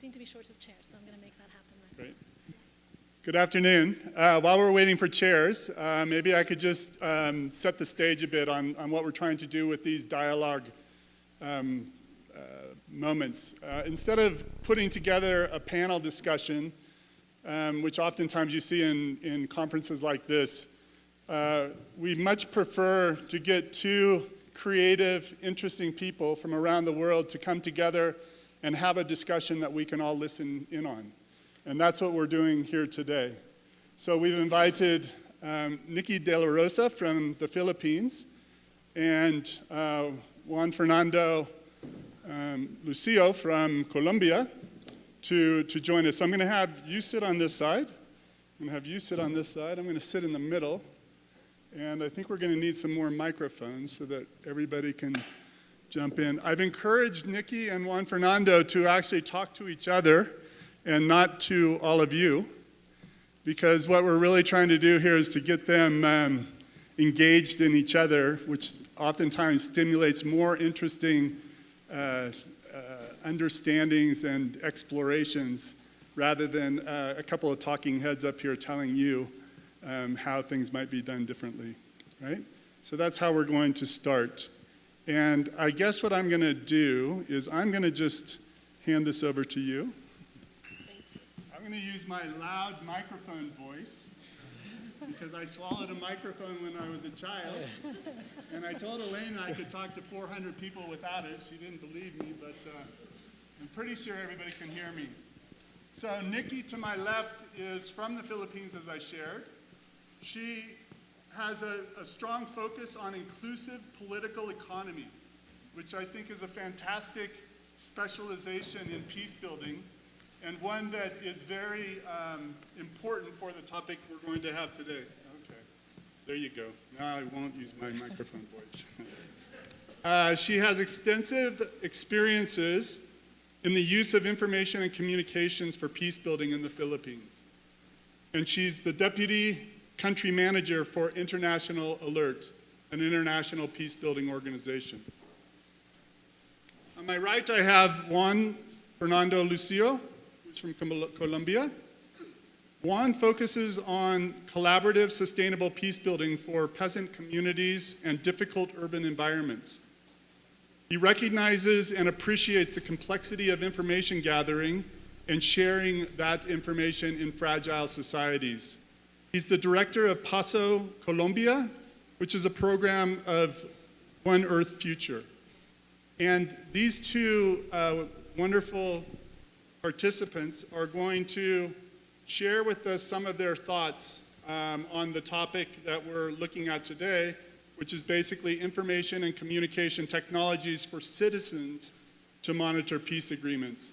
seem to be short of chairs, so I'm going to make that happen then. Great. Good afternoon. While we're waiting for chairs, maybe I could just set the stage a bit on what we're trying to do with these dialogue moments. Instead of putting together a panel discussion, which oftentimes you see in conferences like this, we much prefer to get two creative, interesting people from around the world to come together and have a discussion that we can all listen in on. And that's what we're doing here today. So we've invited Nikki de la Rosa from the Philippines and Juan Fernando Lucio from Colombia to join us. So I'm going to have you sit on this side. I'm going to have you sit on this side. I'm going to sit in the middle. And I think we're going to need some more microphones so that everybody can jump in. I've encouraged Nikki and Juan Fernando to actually talk to each other and not to all of you, because what we're really trying to do here is to get them engaged in each other, which oftentimes stimulates more interesting understandings and explorations rather than a couple of talking heads up here telling you how things might be done differently, right? So that's how we're going to start. And I guess what I'm going to do is I'm going to just hand this over to you. I'm going to use my loud microphone voice because I swallowed a microphone when I was a child. And I told Elaine I could talk to 400 people without it. She didn't believe me, but I'm pretty sure everybody can hear me. So Nikki to my left is from the Philippines, as I shared. She has a strong focus on inclusive political economy, which I think is a fantastic specialization in peace building, and one that is very important for the topic we're going to have today. Okay, there you go. Now I won't use my microphone voice. She has extensive experiences in the use of information and communications for peace building in the Philippines. And she's the deputy country manager for International Alert, an international peace building organization. On my right, I have Juan Fernando Lucio, who's from Colombia. Juan focuses on collaborative, sustainable peace building for peasant communities and difficult urban environments. He recognizes and appreciates the complexity of information gathering and sharing that information in fragile societies. He's the director of Paso, Colombia, which is a program of One Earth Future. And these two wonderful participants are going to share with us some of their thoughts on the topic that we're looking at today, which is basically information and communication technologies for citizens to monitor peace agreements.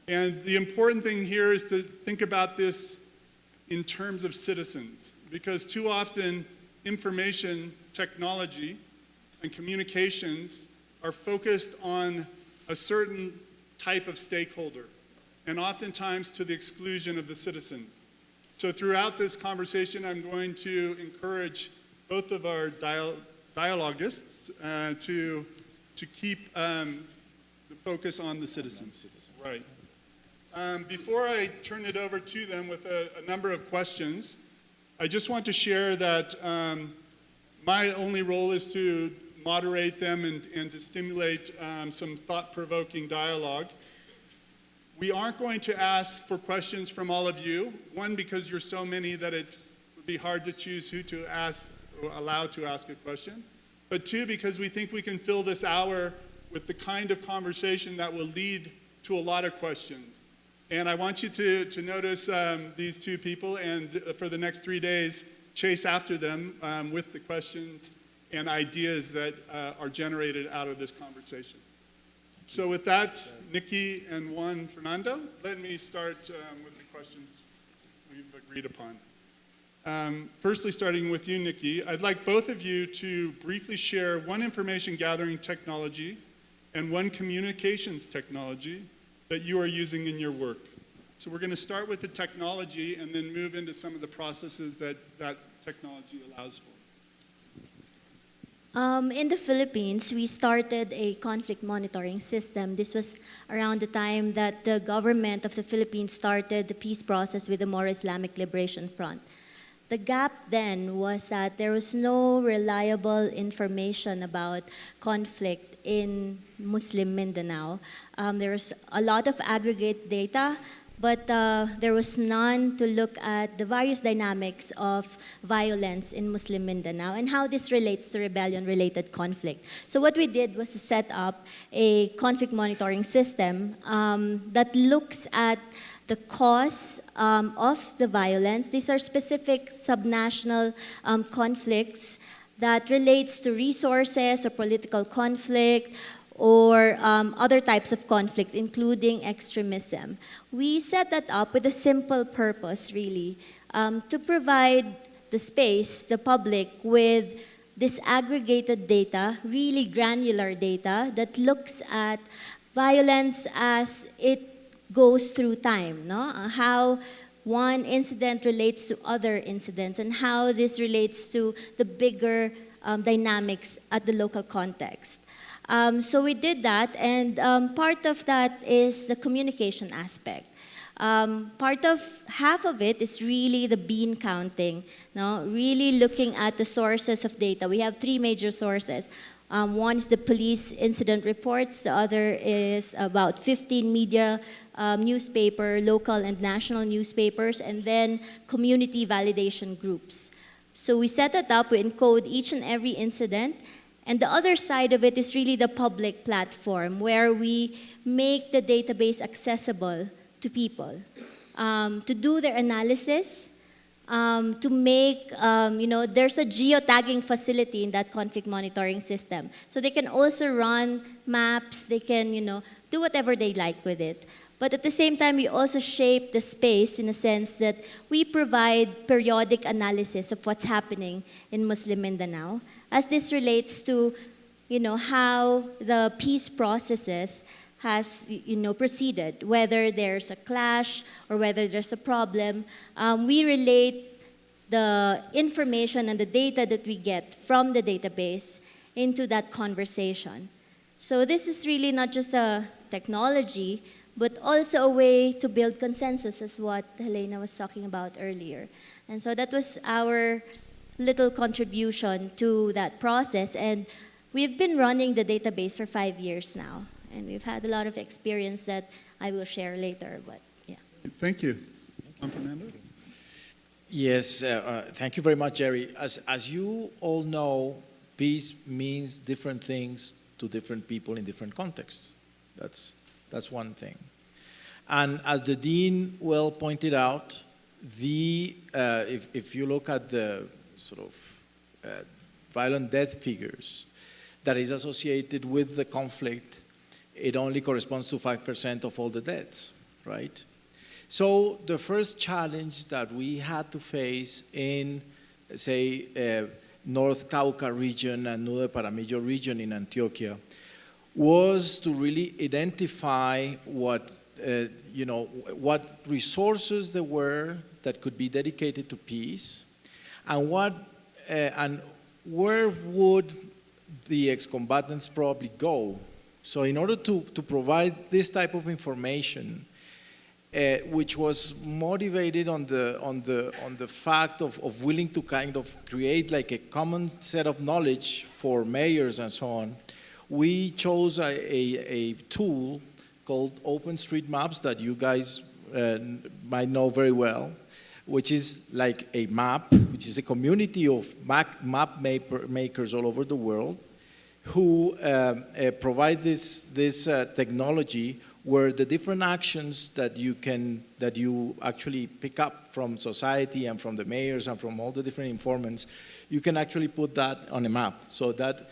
And the important thing here is to think about this in terms of citizens, because too often information technology and communications are focused on a certain type of stakeholder, and oftentimes to the exclusion of the citizens. So throughout this conversation, I'm going to encourage both of our dialogists to keep the focus on the citizens. Right. Before I turn it over to them with a number of questions, I just want to share that my only role is to moderate them and to stimulate some thought-provoking dialogue. We aren't going to ask for questions from all of you. One, because you're so many that it would be hard to choose who to ask or allow to ask a question. But two, because we think we can fill this hour with the kind of conversation that will lead to a lot of questions. And I want you to notice these two people, and for the next 3 days, chase after them with the questions and ideas that are generated out of this conversation. So with that, Nikki and Juan Fernando, let me start with the questions we've agreed upon. Firstly, starting with you, Nikki, I'd like both of you to briefly share one information gathering technology and one communications technology that you are using in your work. So we're going to start with the technology and then move into some of the processes that technology allows for. In the Philippines, we started a conflict monitoring system. This was around the time that the government of the Philippines started the peace process with the More Islamic Liberation Front. The gap then was that there was no reliable information about conflict in Muslim Mindanao. There was a lot of aggregate data, but there was none to look at the various dynamics of violence in Muslim Mindanao and how this relates to rebellion-related conflict. So what we did was to set up a conflict monitoring system that looks at the cause of the violence. These are specific subnational conflicts that relates to resources or political conflict or other types of conflict, including extremism. We set that up with a simple purpose, really, to provide the space, the public, with disaggregated data, really granular data that looks at violence as it goes through time, no? How one incident relates to other incidents and how this relates to the bigger dynamics at the local context. So we did that, and part of that is the communication aspect. Half of it is really the bean counting, no? Really looking at the sources of data. We have three major sources. One is the police incident reports. The other is about 15 media newspaper, local and national newspapers, and then community validation groups. So we set it up, we encode each and every incident, and the other side of it is really the public platform where we make the database accessible to people, to do their analysis, to make, there's a geotagging facility in that conflict monitoring system. So they can also run maps, they can, do whatever they like with it. But at the same time, we also shape the space in a sense that we provide periodic analysis of what's happening in Muslim Mindanao as this relates to, how the peace processes has, proceeded, whether there's a clash or whether there's a problem. We relate the information and the data that we get from the database into that conversation. So this is really not just a technology, but also a way to build consensus, as what Helena was talking about earlier. And so that was our little contribution to that process. And we've been running the database for 5 years now. And we've had a lot of experience that I will share later, but yeah. Thank you. Fernando? Yes, thank you very much, Jerry. As you all know, peace means different things to different people in different contexts. That's one thing. And as the Dean well pointed out, if you look at the sort of violent death figures that is associated with the conflict, it only corresponds to 5% of all the deaths, right? So the first challenge that we had to face in, say, North Cauca region and Nudo Paramillo region in Antioquia was to really identify what resources there were that could be dedicated to peace, and where would the ex-combatants probably go. So in order to provide this type of information, which was motivated on the fact of willing to kind of create like a common set of knowledge for mayors and so on, we chose a tool called OpenStreetMaps that you guys might know very well, which is like a map, which is a community of map makers all over the world who provide this technology where the different actions that you actually pick up from society and from the mayors and from all the different informants, you can actually put that on a map. So the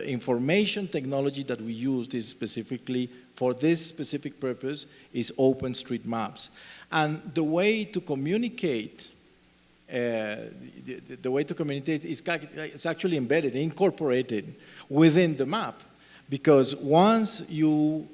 information technology that we used is specifically for this specific purpose is OpenStreetMaps. And the way to communicate is actually embedded, incorporated within the map. Because once you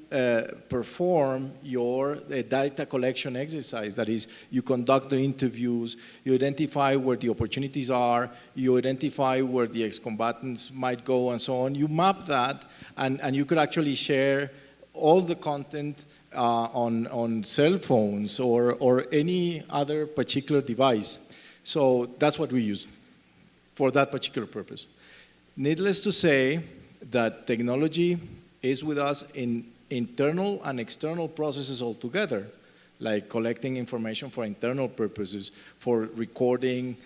perform your data collection exercise, that is, you conduct the interviews, you identify where the opportunities are, you identify where the ex-combatants might go and so on, you map that, and you could actually share all the content on cell phones or any other particular device. So that's what we use for that particular purpose. Needless to say, that technology is with us in internal and external processes altogether, like collecting information for internal purposes, for recording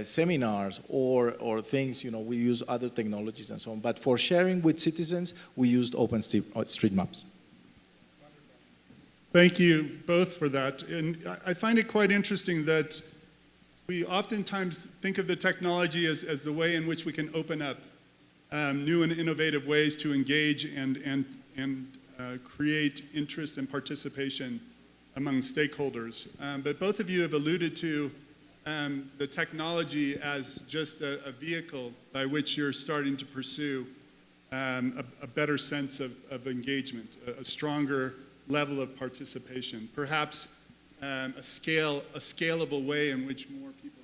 seminars or things, we use other technologies and so on. But for sharing with citizens, we used OpenStreetMaps. Thank you both for that. And I find it quite interesting that we oftentimes think of the technology as the way in which we can open up new and innovative ways to engage and create interest and participation among stakeholders. But both of you have alluded to the technology as just a vehicle by which you're starting to pursue a better sense of engagement, a stronger level of participation, perhaps a scalable way in which more people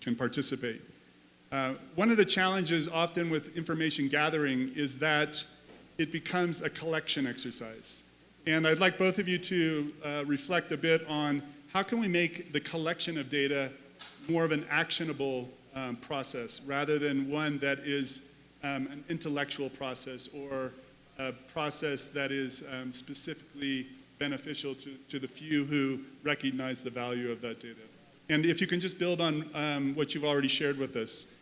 can participate. One of the challenges often with information gathering is that it becomes a collection exercise. And I'd like both of you to reflect a bit on how can we make the collection of data more of an actionable process rather than one that is an intellectual process or a process that is specifically beneficial to the few who recognize the value of that data. And if you can just build on what you've already shared with us,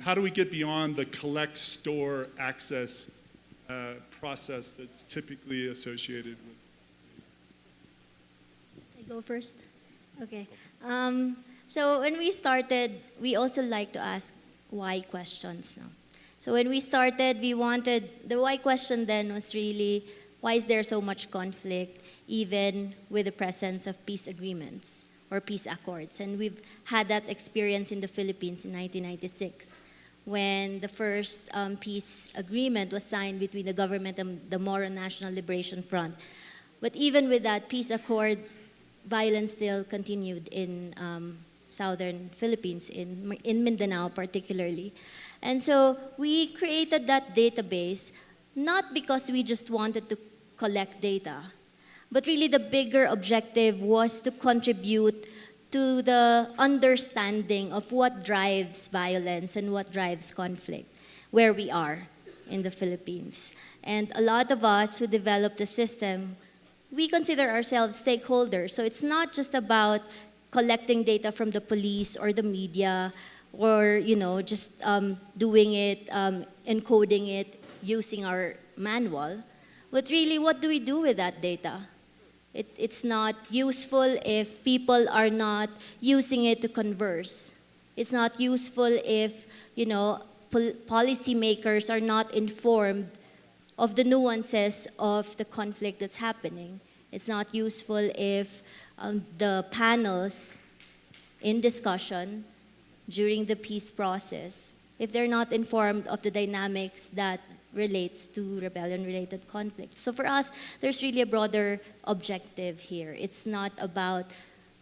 how do we get beyond the collect, store, access process that's typically associated with? I go first? Okay. So when we started, we also like to ask why questions. No? So when we started, the why question then was really, why is there so much conflict even with the presence of peace agreements or peace accords? And we've had that experience in the Philippines in 1996 when the first peace agreement was signed between the government and the Moro National Liberation Front. But even with that peace accord, violence still continued in southern Philippines, in Mindanao particularly. And so we created that database not because we just wanted to collect data, but really the bigger objective was to contribute to the understanding of what drives violence and what drives conflict, where we are in the Philippines. And a lot of us who developed the system, we consider ourselves stakeholders. So it's not just about collecting data from the police or the media or just doing it, encoding it, using our manual. But really, what do we do with that data? It's not useful if people are not using it to converse. It's not useful if, policymakers are not informed of the nuances of the conflict that's happening. It's not useful if the panels in discussion during the peace process, if they're not informed of the dynamics that relates to rebellion-related conflict. So for us, there's really a broader objective here. It's not about,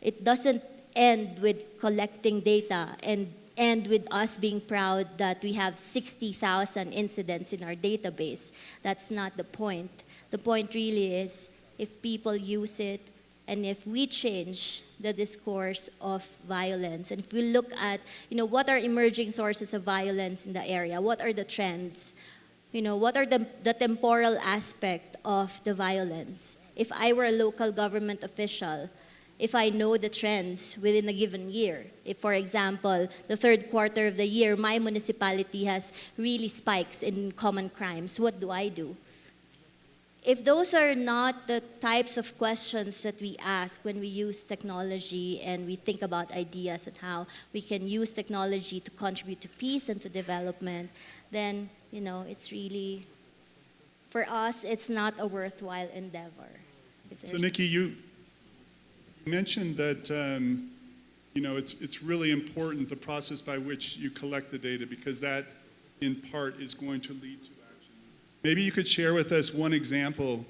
it doesn't end with collecting data and end with us being proud that we have 60,000 incidents in our database. That's not the point. The point really is if people use it and if we change the discourse of violence, and if we look at, what are emerging sources of violence in the area, what are the trends, what are the temporal aspect of the violence? If I were a local government official, if I know the trends within a given year, if, for example, the third quarter of the year, my municipality has really spikes in common crimes, what do I do? If those are not the types of questions that we ask when we use technology and we think about ideas and how we can use technology to contribute to peace and to development, then, it's really, for us, it's not a worthwhile endeavor. So Nikki, you mentioned that it's really important, the process by which you collect the data, because that in part is going to lead to action. Maybe you could share with us one example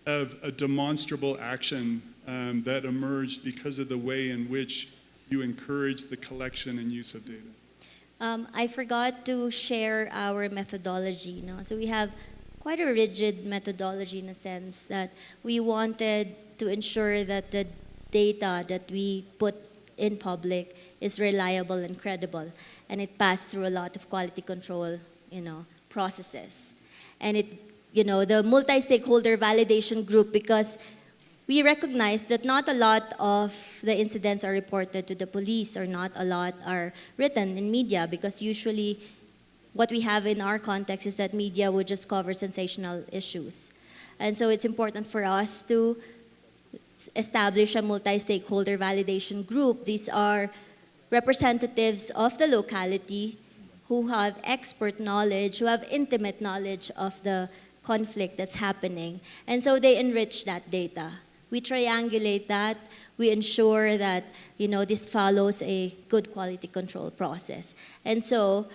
of a demonstrable action that emerged because of the way in which you encourage the collection and use of data. I forgot to share our methodology. So we have quite a rigid methodology in a sense that we wanted to ensure that the data that we put in public is reliable and credible, and it passed through a lot of quality control, processes. And the multi-stakeholder validation group, because we recognize that not a lot of the incidents are reported to the police, or not a lot are written in media, because usually what we have in our context is that media would just cover sensational issues. And so it's important for us to establish a multi-stakeholder validation group. These are representatives of the locality who have expert knowledge, who have intimate knowledge of the conflict that's happening. And so they enrich that data. We triangulate that. We ensure that, this follows a good quality control process. And so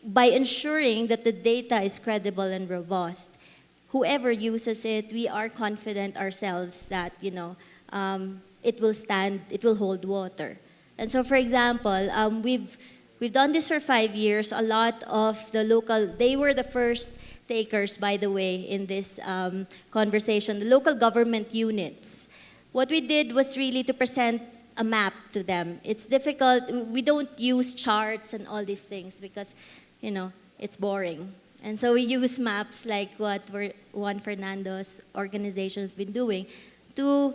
by ensuring that the data is credible and robust, whoever uses it, we are confident ourselves that, it will stand, it will hold water. And so, for example, we've done this for 5 years. A lot of the local, they were the first takers, by the way, in this conversation, the local government units. What we did was really to present a map to them. It's difficult. We don't use charts and all these things because, it's boring. And so we use maps like what Juan Fernando's organization has been doing to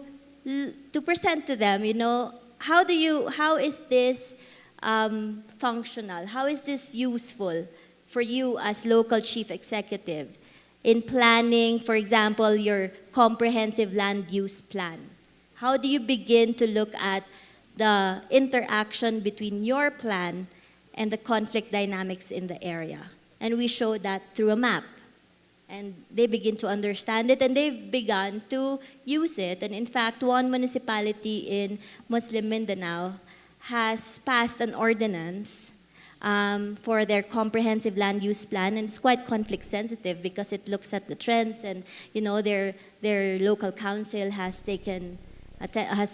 present to them, how is this functional? How is this useful for you as local chief executive in planning, for example, your comprehensive land use plan? How do you begin to look at the interaction between your plan and the conflict dynamics in the area? And we show that through a map. And they begin to understand it, and they've begun to use it. And in fact, one municipality in Muslim Mindanao has passed an ordinance for their comprehensive land use plan, and it's quite conflict sensitive because it looks at the trends, and their local council has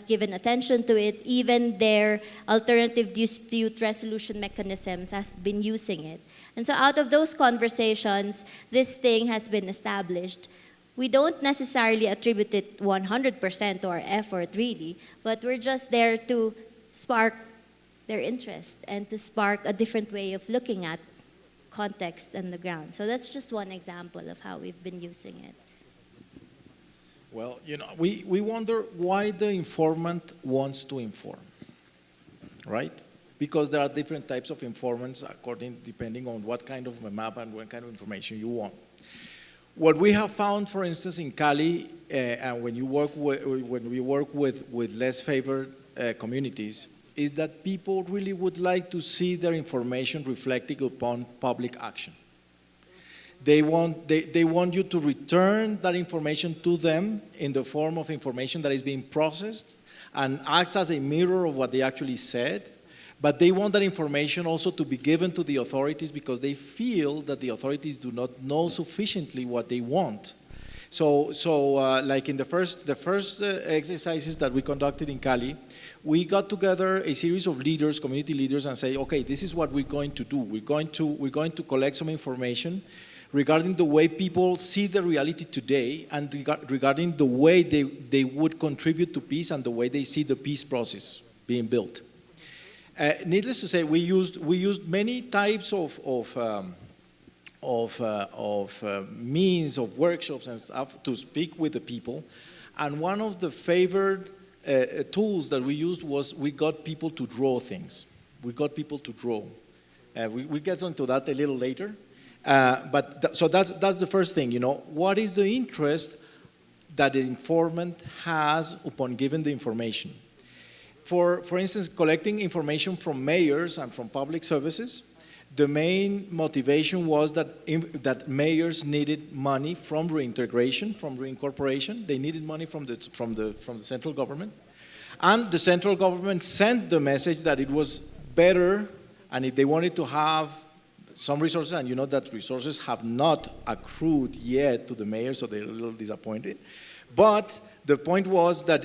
given attention to it. Even their alternative dispute resolution mechanisms has been using it. And so out of those conversations, this thing has been established. We don't necessarily attribute it 100% to our effort, really, but we're just there to spark their interest and to spark a different way of looking at context and the ground. So that's just one example of how we've been using it. Well, we wonder why the informant wants to inform, right? Because there are different types of informants depending on what kind of a map and what kind of information you want. What we have found, for instance, in Cali, and when we work with less favored communities, is that people really would like to see their information reflecting upon public action. They want you to return that information to them in the form of information that is being processed and acts as a mirror of what they actually said. But they want that information also to be given to the authorities because they feel that the authorities do not know sufficiently what they want. So like in the first exercises that we conducted in Cali, we got together a series of leaders, community leaders, and say, okay, this is what we're going to do. We're going to collect some information regarding the way people see the reality today and regarding the way they would contribute to peace and the way they see the peace process being built. Needless to say, we used many types of means of workshops and stuff to speak with the people, and one of the favored tools that we used was we got people to draw things. We got people to draw. We get into that a little later, so that's the first thing. What is the interest that the informant has upon giving the information? For instance, collecting information from mayors and from public services, the main motivation was that mayors needed money from reintegration, from reincorporation. They needed money from the central government. And the central government sent the message that it was better, and if they wanted to have some resources, and you know that resources have not accrued yet to the mayor, so they're a little disappointed. But the point was that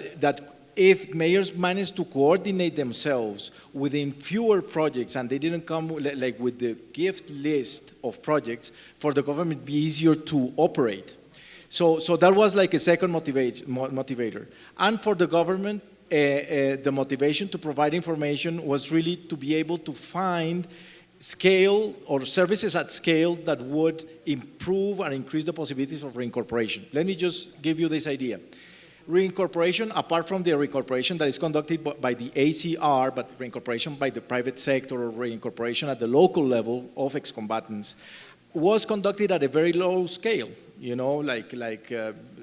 if mayors managed to coordinate themselves within fewer projects and they didn't come like with the gift list of projects, for the government be easier to operate. So that was like a second motivator. And for the government, the motivation to provide information was really to be able to find scale or services at scale that would improve and increase the possibilities of reincorporation. Let me just give you this idea. Reincorporation, apart from the reincorporation that is conducted by the ACR, but reincorporation by the private sector or reincorporation at the local level of ex-combatants, was conducted at a very low scale. You know, like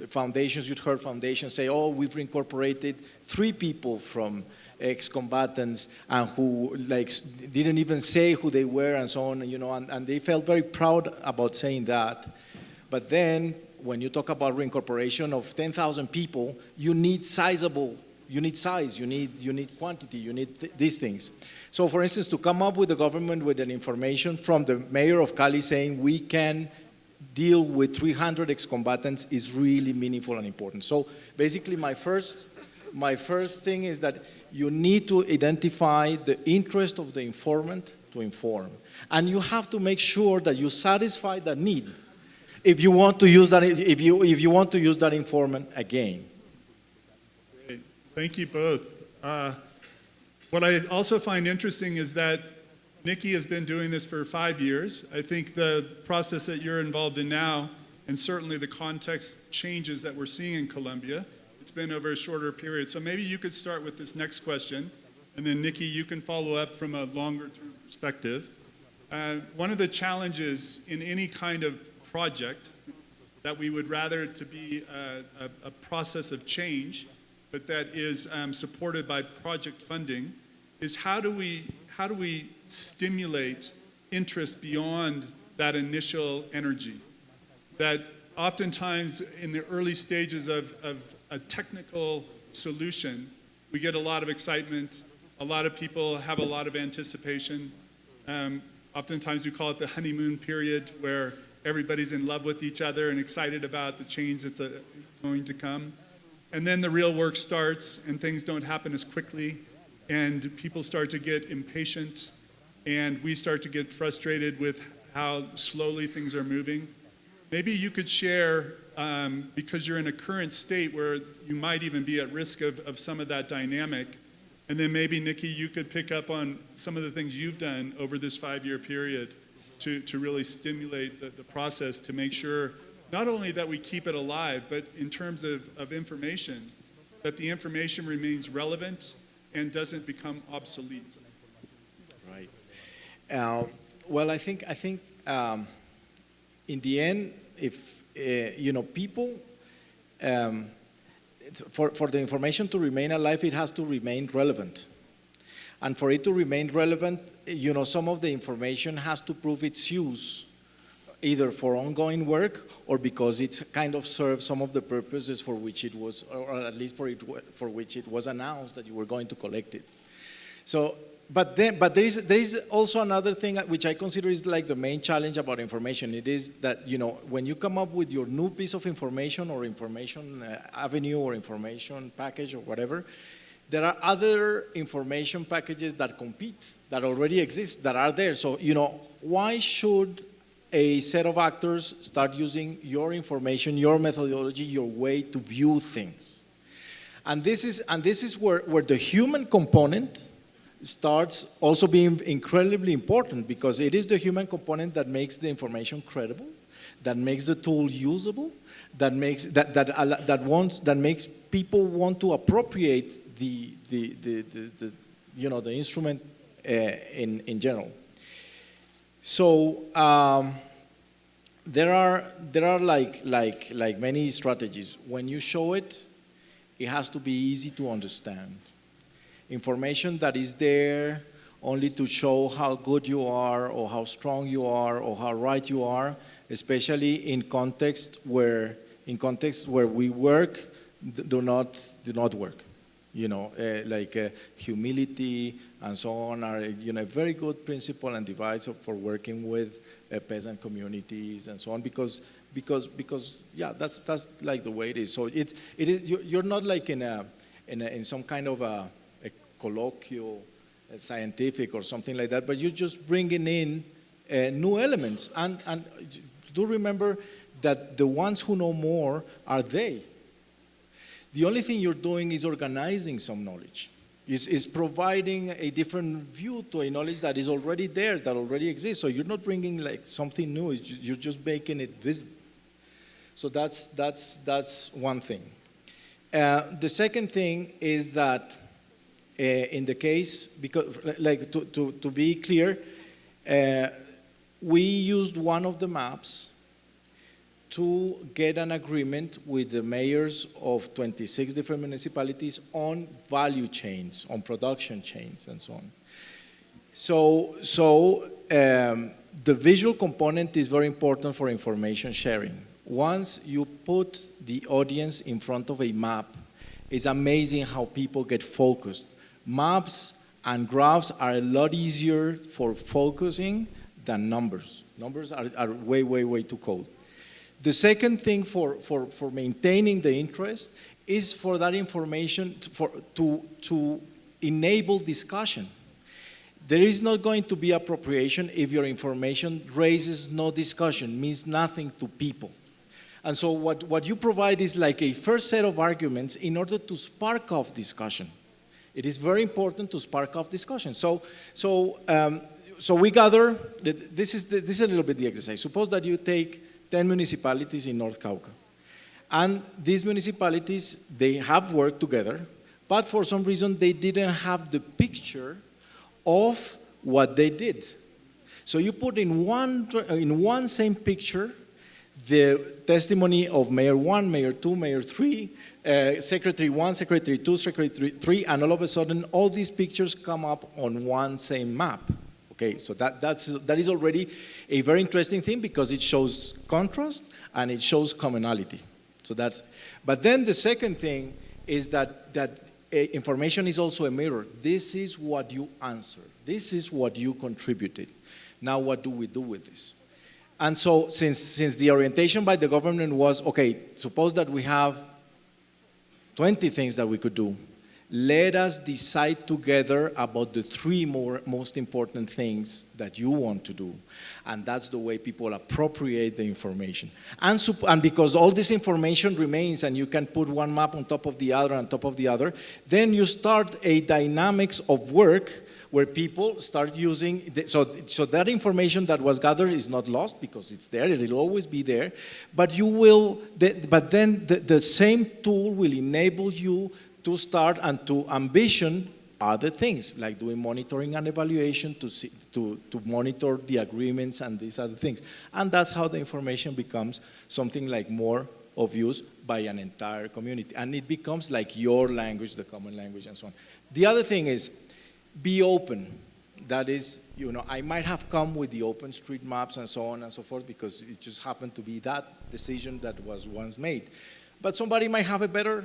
foundations, you'd heard foundations say, oh, we've reincorporated 3 people from ex-combatants and who like didn't even say who they were and so on, you know, and they felt very proud about saying that. But then when you talk about reincorporation of 10,000 people, you need sizable, you need size, you need quantity, you need these things. So for instance, to come up with the government with an information from the mayor of Cali saying we can deal with 300 ex-combatants is really meaningful and important. So basically my first thing is that you need to identify the interest of the informant to inform. And you have to make sure that you satisfy that need if you want to use that, if you want to use that informant again. Great. Thank you both. What I also find interesting is that Nikki has been doing this for 5 years. I think the process that you're involved in now, and certainly the context changes that we're seeing in Colombia, it's been over a shorter period. So maybe you could start with this next question, and then Nikki, you can follow up from a longer term perspective. One of the challenges in any kind of project that we would rather to be a process of change, but that is supported by project funding, is how do we stimulate interest beyond that initial energy? That oftentimes in the early stages of a technical solution, we get a lot of excitement, a lot of people have a lot of anticipation. Oftentimes we call it the honeymoon period, where everybody's in love with each other and excited about the change that's going to come. And then the real work starts and things don't happen as quickly, and people start to get impatient, and we start to get frustrated with how slowly things are moving. Maybe you could share, because you're in a current state where you might even be at risk of some of that dynamic, and then maybe, Nikki, you could pick up on some of the things you've done over this 5-year period to really stimulate the process to make sure not only that we keep it alive, but in terms of information, that the information remains relevant and doesn't become obsolete. Right. Well, I think in the end, if people, for the information to remain alive, it has to remain relevant. And for it to remain relevant, some of the information has to prove its use, either for ongoing work or because it's kind of serves some of the purposes for which it was, or at least for which it was announced that you were going to collect it. So, but there is also another thing which I consider is like the main challenge about information. It is that, when you come up with your new piece of information or information avenue or information package or whatever, there are other information packages that compete, that already exist, that are there. So, why should a set of actors start using your information, your methodology, your way to view things? And this is where the human component starts also being incredibly important, because it is the human component that makes the information credible, that makes the tool usable, that makes people want to appropriate the instrument in general. So there are like many strategies. When you show it, it has to be easy to understand. Information that is there only to show how good you are or how strong you are or how right you are, especially in context where we work do not work. humility and so on are, a very good principle and device for working with peasant communities and so on, because yeah, that's like the way it is. So it is, you're not like in some kind of a colloquial, scientific or something like that, but you're just bringing in new elements. And do remember that the ones who know more are they. The only thing you're doing is organizing some knowledge, is providing a different view to a knowledge that is already there, that already exists. So you're not bringing like something new, you're just making it visible. So that's one thing. The second thing is that in the case, because like to be clear, we used one of the maps to get an agreement with the mayors of 26 different municipalities on value chains, on production chains, and so on. So the visual component is very important for information sharing. Once you put the audience in front of a map, it's amazing how people get focused. Maps and graphs are a lot easier for focusing than numbers. Numbers are way too cold. The second thing for maintaining the interest is for that information to enable discussion. There is not going to be appropriation if your information raises no discussion, means nothing to people. And so what you provide is like a first set of arguments in order to spark off discussion. It is very important to spark off discussion. So we gather, this is a little bit the exercise. Suppose that you take 10 municipalities in North Cauca. And these municipalities, they have worked together, but for some reason they didn't have the picture of what they did. So you put in one same picture the testimony of Mayor 1, Mayor 2, Mayor 3, Secretary 1, Secretary 2, Secretary 3, and all of a sudden all these pictures come up on one same map. Okay, so that is already a very interesting thing because it shows contrast and it shows commonality. So but then the second thing is that information is also a mirror. This is what you answered. This is what you contributed. Now what do we do with this? And so since the orientation by the government was, okay, suppose that we have 20 things that we could do. Let us decide together about the three most important things that you want to do. And that's the way people appropriate the information. And because all this information remains and you can put one map on top of the other, on top of the other, then you start a dynamics of work where people start using, so that information that was gathered is not lost because it's there, it'll always be there, but then the same tool will enable you to start and to ambition other things, like doing monitoring and evaluation to monitor the agreements and these other things. And that's how the information becomes something like more of use by an entire community. And it becomes like your language, the common language, and so on. The other thing is, be open. That is, I might have come with the open street maps and so on and so forth because it just happened to be that decision that was once made. But somebody might have a better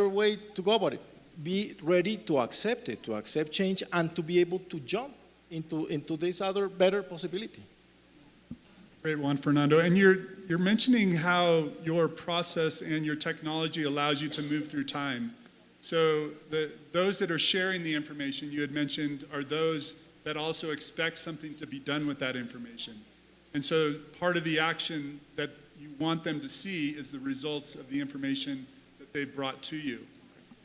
way to go about it. Be ready to accept it, to accept change, and to be able to jump into this other better possibility. Great, Juan Fernando. And you're mentioning how your process and your technology allows you to move through time. So those that are sharing the information you had mentioned are those that also expect something to be done with that information. And so part of the action that you want them to see is the results of the information that they've brought to you.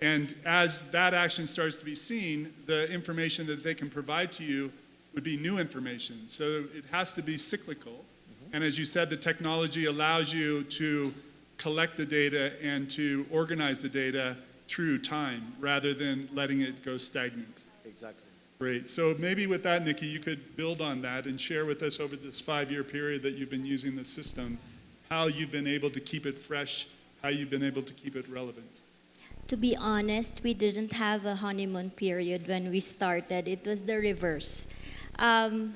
And as that action starts to be seen, the information that they can provide to you would be new information. So it has to be cyclical. Mm-hmm. And as you said, the technology allows you to collect the data and to organize the data through time rather than letting it go stagnant. Exactly. Great. So maybe with that, Nikki, you could build on that and share with us over this 5-year period that you've been using the system, how you've been able to keep it fresh, how you've been able to keep it relevant. To be honest, we didn't have a honeymoon period when we started. It was the reverse. In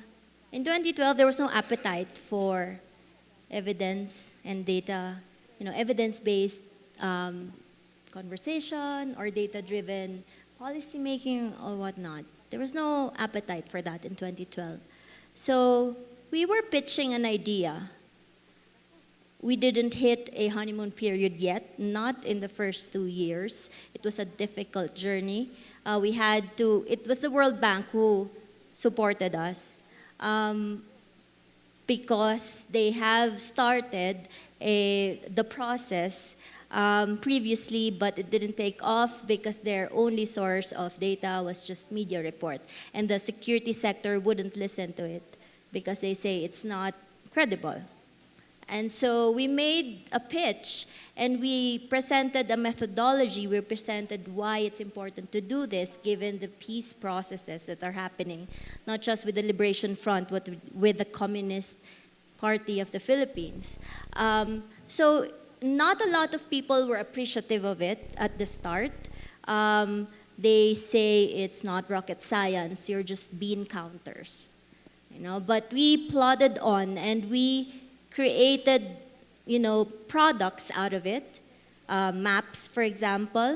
2012, there was no appetite for evidence and data, evidence-based conversation or data-driven policymaking or whatnot. There was no appetite for that in 2012. So we were pitching an idea. We didn't hit a honeymoon period yet, not in the first 2 years. It was a difficult journey. It was the World Bank who supported us because they have started the process previously, but it didn't take off because their only source of data was just media report. And the security sector wouldn't listen to it because they say it's not credible. And so we made a pitch and we presented a methodology. We presented why it's important to do this given the peace processes that are happening, not just with the Liberation Front, but with the Communist Party of the Philippines. So not a lot of people were appreciative of it at the start. They say it's not rocket science, you're just bean counters. But we plodded on and we created, products out of it. Maps, for example.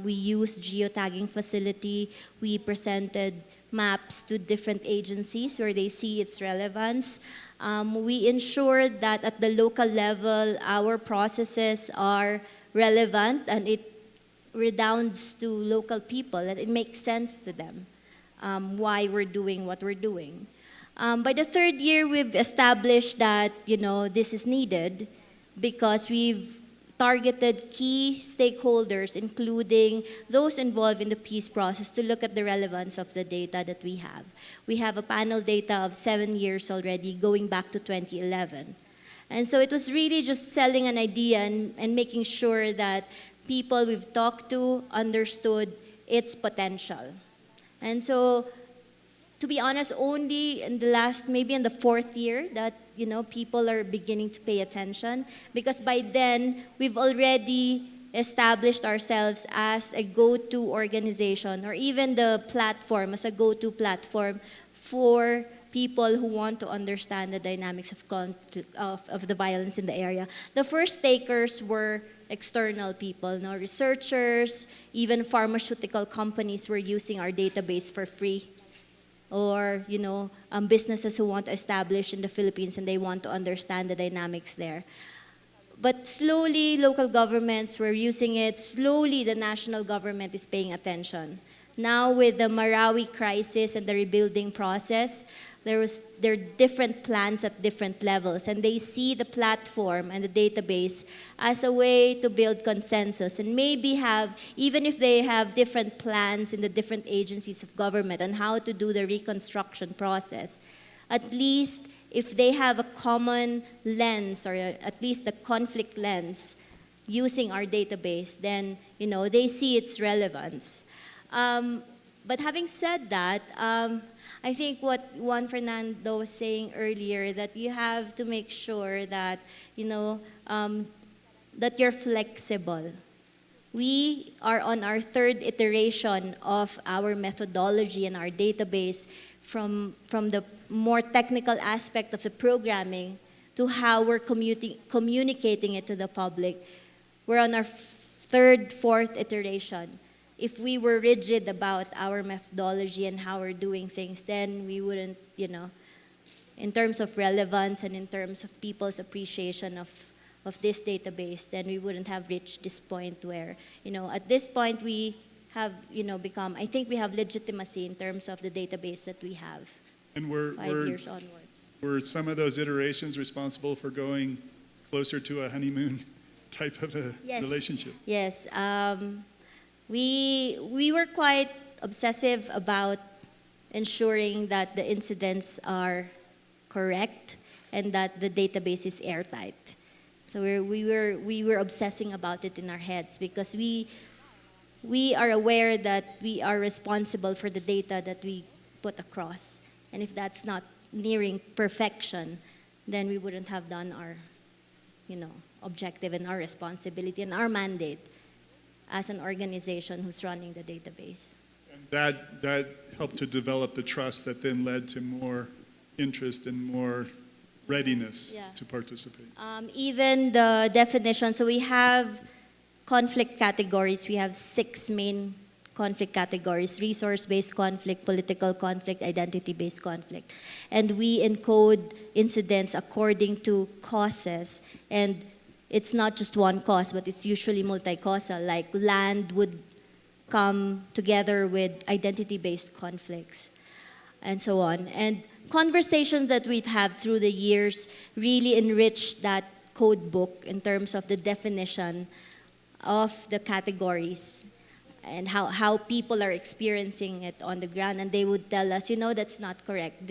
We used geotagging facility. We presented maps to different agencies where they see its relevance. We ensured that at the local level, our processes are relevant and it redounds to local people, that it makes sense to them why we're doing what we're doing. By the third year, we've established that, this is needed because we've targeted key stakeholders, including those involved in the peace process, to look at the relevance of the data that we have. We have a panel data of 7 years already, going back to 2011. And so it was really just selling an idea and making sure that people we've talked to understood its potential. And so, to be honest, only in maybe in the fourth year that, people are beginning to pay attention, because by then, we've already established ourselves as a go-to organization, or even the platform as a go-to platform for people who want to understand the dynamics of the violence in the area. The first takers were external people, researchers, even pharmaceutical companies were using our database for free. Or, businesses who want to establish in the Philippines and they want to understand the dynamics there. But slowly, local governments were using it. Slowly, the national government is paying attention. Now, with the Marawi crisis and the rebuilding process, there are different plans at different levels, and they see the platform and the database as a way to build consensus and maybe even if they have different plans in the different agencies of government on how to do the reconstruction process, at least if they have a common lens, or at least the conflict lens, using our database, then they see its relevance. But having said that, I think what Juan Fernando was saying earlier, that you have to make sure that, that you're flexible. We are on our third iteration of our methodology and our database, from the more technical aspect of the programming to how we're communicating it to the public. We're on our fourth iteration. If we were rigid about our methodology and how we're doing things, then we wouldn't, in terms of relevance and in terms of people's appreciation of this database, then we wouldn't have reached this point where, at this point we have, I think we have legitimacy in terms of the database that we have. And 5 years onwards. Were some of those iterations responsible for going closer to a honeymoon type of a relationship? Yes. We were quite obsessive about ensuring that the incidents are correct and that the database is airtight. So we were obsessing about it in our heads because we are aware that we are responsible for the data that we put across. And if that's not nearing perfection, then we wouldn't have done our, objective and our responsibility and our mandate as an organization who's running the database. And that helped to develop the trust that then led to more interest and more readiness to participate. Even the definition, so we have conflict categories, we have 6 main conflict categories: resource-based conflict, political conflict, identity-based conflict. And we encode incidents according to causes. And it's not just one cause, but it's usually multi-causal, like land would come together with identity-based conflicts, and so on. And conversations that we've had through the years really enriched that code book in terms of the definition of the categories and how people are experiencing it on the ground. And they would tell us, that's not correct.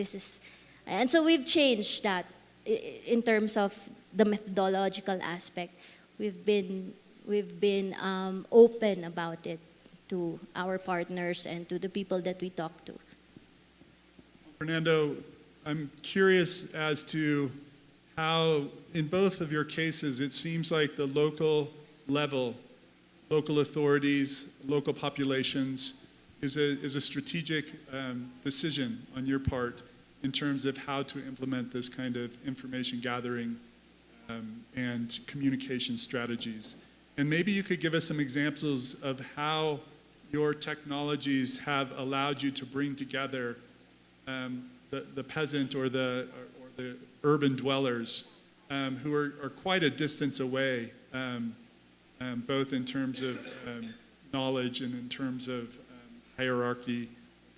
And so we've changed that in terms of the methodological aspect. We've been open about it to our partners and to the people that we talk to. Fernando, I'm curious as to how, in both of your cases, it seems like the local level, local authorities, local populations, is a strategic decision on your part in terms of how to implement this kind of information gathering and communication strategies. And maybe you could give us some examples of how your technologies have allowed you to bring together the peasant or the urban dwellers who are quite a distance away, both in terms of knowledge and in terms of hierarchy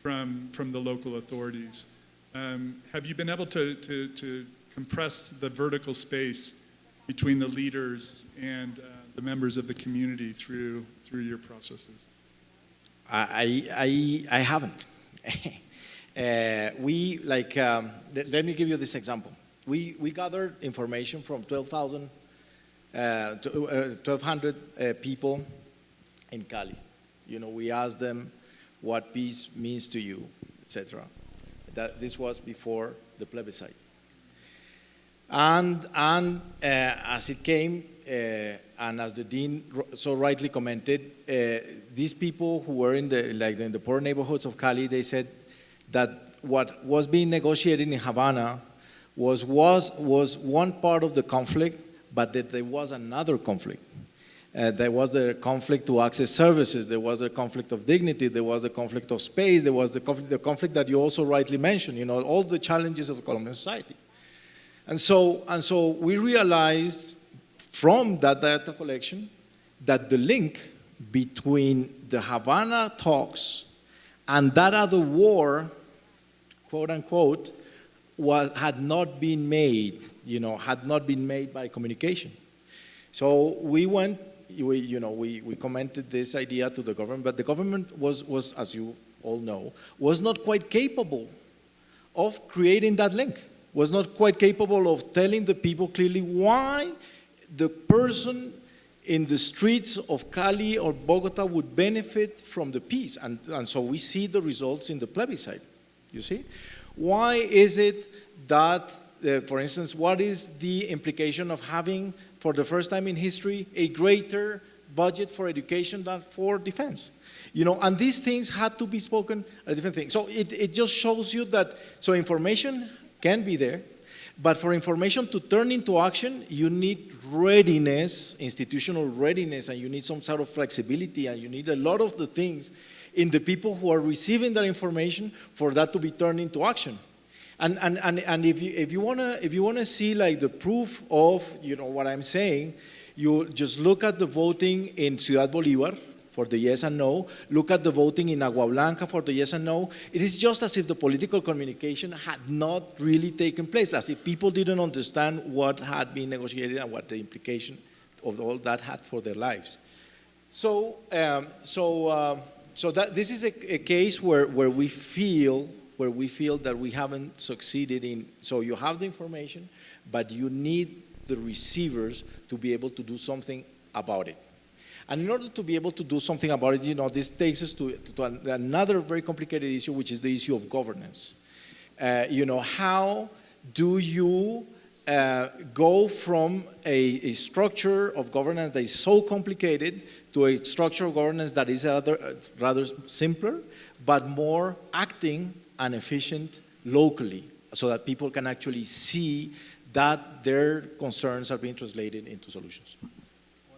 from the local authorities. Have you been able to compress the vertical space between the leaders and the members of the community through your processes? I haven't. Let me give you this example. We gathered information from 1,200 people in Cali. We asked them what peace means to you, etc. This was before the plebiscite. And as it came, and as the dean so rightly commented, these people who were in the poor neighborhoods of Cali, they said that what was being negotiated in Havana was one part of the conflict, but that there was another conflict. There was the conflict to access services, there was the conflict of dignity, there was the conflict of space, there was the conflict that you also rightly mentioned, all the challenges of Colombian society. And so we realized from that data collection that the link between the Havana talks and that other war, quote unquote, had not been made, had not been made by communication. So we commented this idea to the government, but the government was, as you all know, was not quite capable of creating that link, was not quite capable of telling the people clearly why the person in the streets of Cali or Bogota would benefit from the peace. And so we see the results in the plebiscite, you see? Why is it that, for instance, what is the implication of having, for the first time in history, a greater budget for education than for defense? And these things had to be spoken a different thing. So it just shows you that, so information can be there, but for information to turn into action, you need readiness, institutional readiness, and you need some sort of flexibility, and you need a lot of the things in the people who are receiving that information for that to be turned into action. And if you wanna see like the proof of what I'm saying, you just look at the voting in Ciudad Bolívar for the yes and no, look at the voting in Agua Blanca for the yes and no. It is just as if the political communication had not really taken place, as if people didn't understand what had been negotiated and what the implication of all that had for their lives. So that this is a case where we feel that we haven't succeeded in. So you have the information, but you need the receivers to be able to do something about it. And in order to be able to do something about it, this takes us to another very complicated issue, which is the issue of governance. How do you go from a structure of governance that is so complicated to a structure of governance that is rather simpler, but more acting and efficient locally, so that people can actually see that their concerns are being translated into solutions?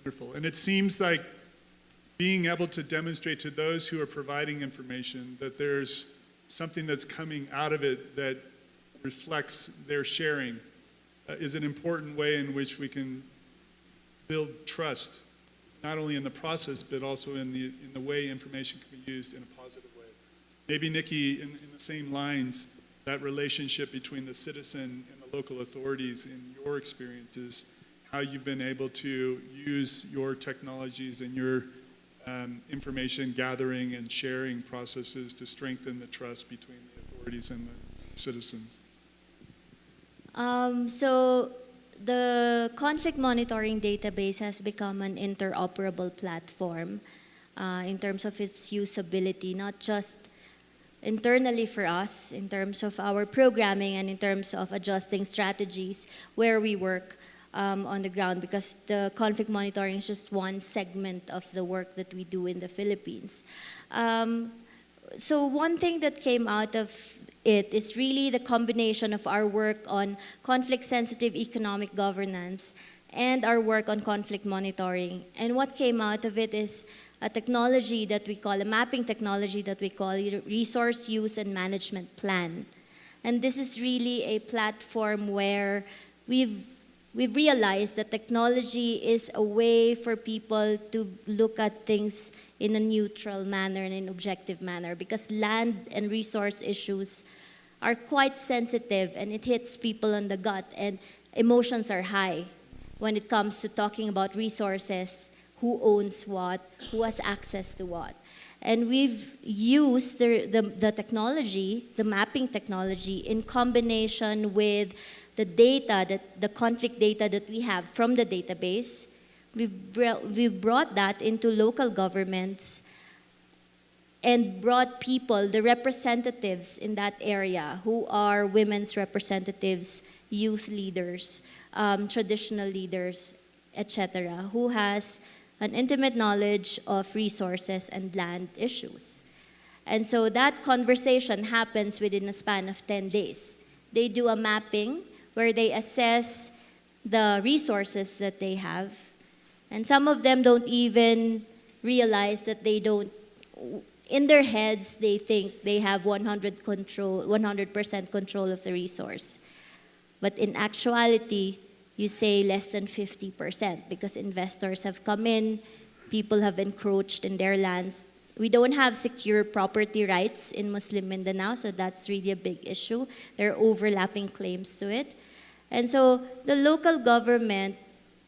Wonderful. And it seems like being able to demonstrate to those who are providing information that there's something that's coming out of it that reflects their sharing is an important way in which we can build trust, not only in the process, but also in the way information can be used in a positive way. Maybe, Nikki, in the same lines, that relationship between the citizen and the local authorities in your experiences, how you've been able to use your technologies and your information gathering and sharing processes to strengthen the trust between the authorities and the citizens. So the conflict monitoring database has become an interoperable platform in terms of its usability, not just internally for us in terms of our programming and in terms of adjusting strategies where we work on the ground, because the conflict monitoring is just one segment of the work that we do in the Philippines. So one thing that came out of it is really the combination of our work on conflict-sensitive economic governance and our work on conflict monitoring. And what came out of it is a technology that we call, a mapping technology that we call Resource Use and Management Plan. And this is really a platform where we've realized that technology is a way for people to look at things in a neutral manner and an objective manner, because land and resource issues are quite sensitive and it hits people on the gut, and emotions are high when it comes to talking about resources, who owns what, who has access to what. And we've used the technology, the mapping technology, in combination with the data, the conflict data that we have from the database. We've brought that into local governments and brought people, the representatives in that area, who are women's representatives, youth leaders, traditional leaders, etc., who has an intimate knowledge of resources and land issues. And so that conversation happens within a span of 10 days. They do a mapping where they assess the resources that they have. And some of them don't even realize that they don't, in their heads, they think they have 100% control of the resource. But in actuality, you say less than 50%, because investors have come in, people have encroached in their lands. We don't have secure property rights in Muslim Mindanao, so that's really a big issue. There are overlapping claims to it. And so the local government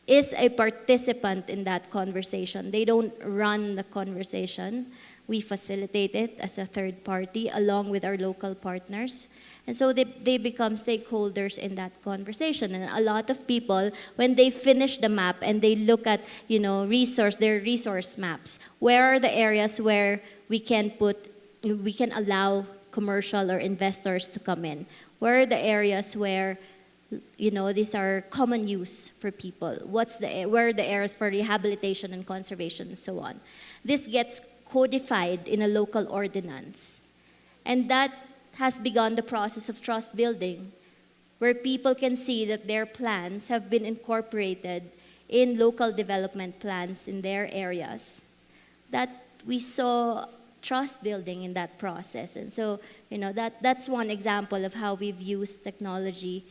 is a participant in that conversation. They don't run the conversation. We facilitate it as a third party along with our local partners. And so they become stakeholders in that conversation. And a lot of people, when they finish the map and they look at, their resource maps, where are the areas where we can allow commercial or investors to come in? Where are the areas where, these are common use for people? Where are the areas for rehabilitation and conservation and so on? This gets codified in a local ordinance. And that has begun the process of trust building, where people can see that their plans have been incorporated in local development plans in their areas. That we saw trust building in that process. And so, that's one example of how we've used technology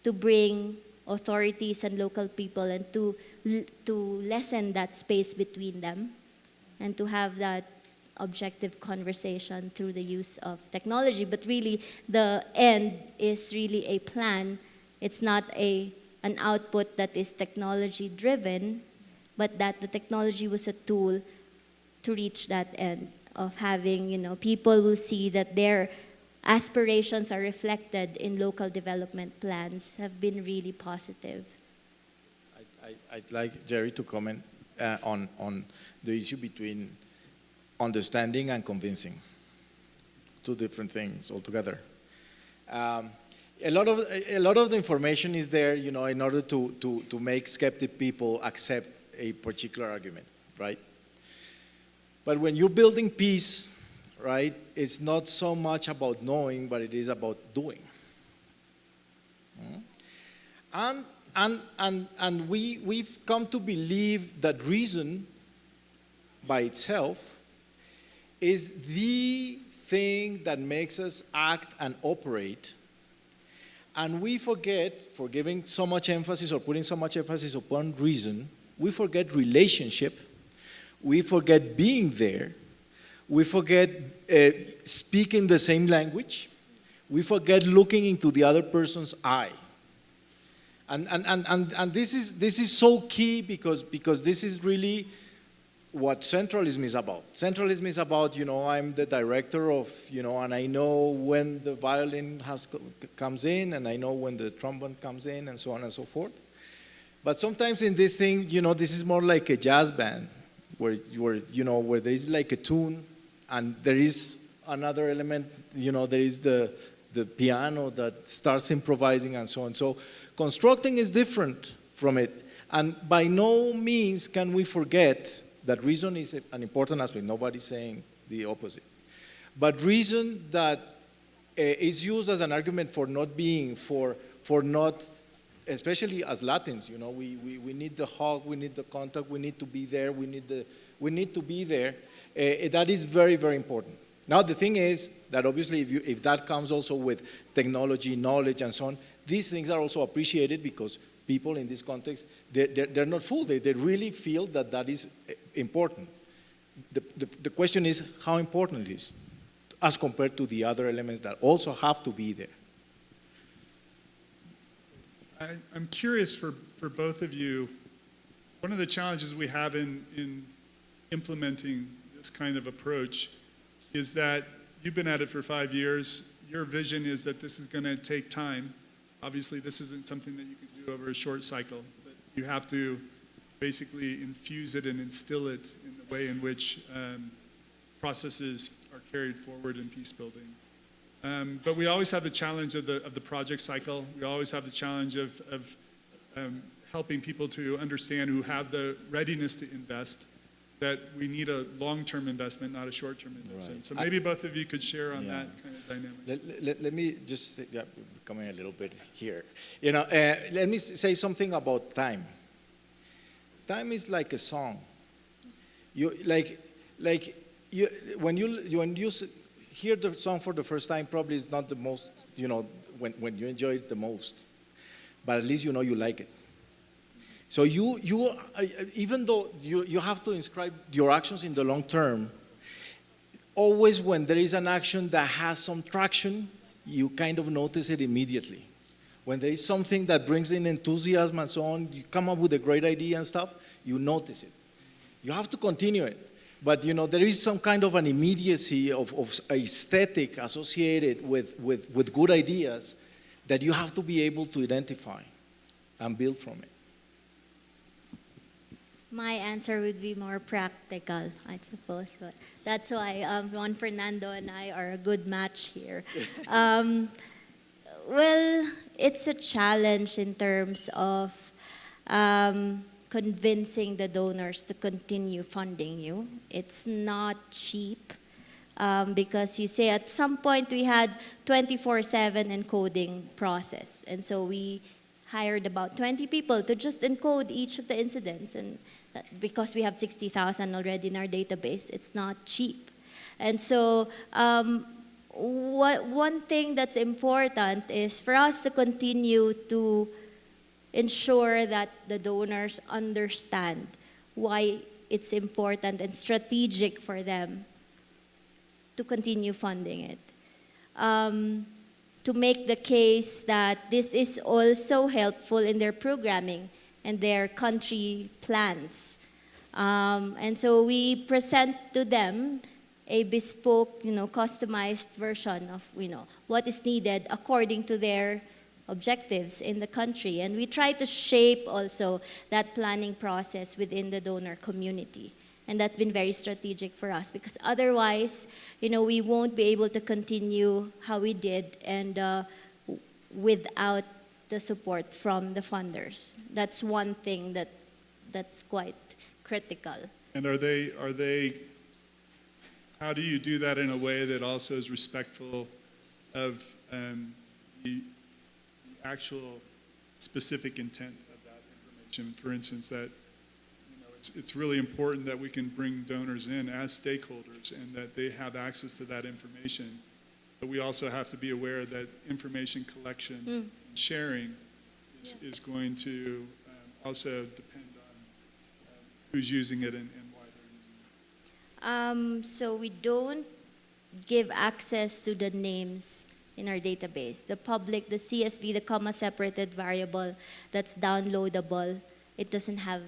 to bring authorities and local people and to lessen that space between them and to have that objective conversation through the use of technology. But really, the end is really a plan. It's not an output that is technology driven, but that the technology was a tool to reach that end of having, people will see that their aspirations are reflected in local development plans have been really positive. I'd like Jerry to comment on the issue between understanding and convincing. Two different things altogether. A lot of the information is there, in order to make skeptic people accept a particular argument, right? But when you're building peace, right, it's not so much about knowing, but it is about doing. And and we've come to believe that reason by itself is the thing that makes us act and operate. And we forget, for giving so much emphasis or putting so much emphasis upon reason, we forget relationship, we forget being there, we forget speaking the same language, we forget looking into the other person's eye. And this is so key because this is really what centralism is about. Centralism is about, I'm the director of, and I know when the violin comes in, and I know when the trombone comes in, and so on and so forth. But sometimes in this thing, this is more like a jazz band, where there is like a tune, and there is another element, there is the piano that starts improvising and so on. So constructing is different from it. And by no means can we forget that reason is an important aspect. Nobody's saying the opposite. But reason that is used as an argument for not being, for not, especially as Latins, we need the hug, we need the contact, we need to be there, we need to be there. That is very, very important. Now the thing is that obviously if that comes also with technology, knowledge, and so on, these things are also appreciated because people in this context, they're not fooled. They really feel that is important. The question is how important it is as compared to the other elements that also have to be there. I'm curious for both of you, one of the challenges we have in implementing this kind of approach is that you've been at it for 5 years. Your vision is that this is going to take time. Obviously, this isn't something that you can do over a short cycle, but you have to basically infuse it and instill it in the way in which processes are carried forward in peace building. But we always have the challenge of the project cycle. We always have the challenge of helping people to understand who have the readiness to invest, that we need a long-term investment, not a short-term investment. Right. So maybe both of you could share on that kind of dynamic. Let me just come in a little bit here. Let me say something about time. Time is like a song. When you hear the song for the first time, probably it's not the most, when you enjoy it the most, but at least you like it. So you even though you have to inscribe your actions in the long term, always when there is an action that has some traction, you kind of notice it immediately. When there is something that brings in enthusiasm and so on, you come up with a great idea and stuff, you notice it. You have to continue it. But there is some kind of an immediacy of aesthetic associated with good ideas that you have to be able to identify and build from it. My answer would be more practical, I suppose. But that's why Juan, Fernando, and I are a good match here. Well, it's a challenge in terms of convincing the donors to continue funding you. It's not cheap because you say at some point we had 24/7 encoding process. And so we hired about 20 people to just encode each of the incidents. And because we have 60,000 already in our database, it's not cheap. And so one thing that's important is for us to continue to ensure that the donors understand why it's important and strategic for them to continue funding it. To make the case that this is also helpful in their programming and their country plans. And so we present to them a bespoke, customized version of, what is needed according to their objectives in the country. And we try to shape also that planning process within the donor community. And that's been very strategic for us because otherwise, we won't be able to continue how we did and without the support from the funders. That's one thing that's quite critical. And are they, how do you do that in a way that also is respectful of the actual specific intent of information. For instance, that it's really important that we can bring donors in as stakeholders and that they have access to that information. But we also have to be aware that information collection and sharing is going to also depend on who's using it and why they're using it. So we don't give access to the names in our database. The public, the CSV, the comma-separated variable that's downloadable, it doesn't have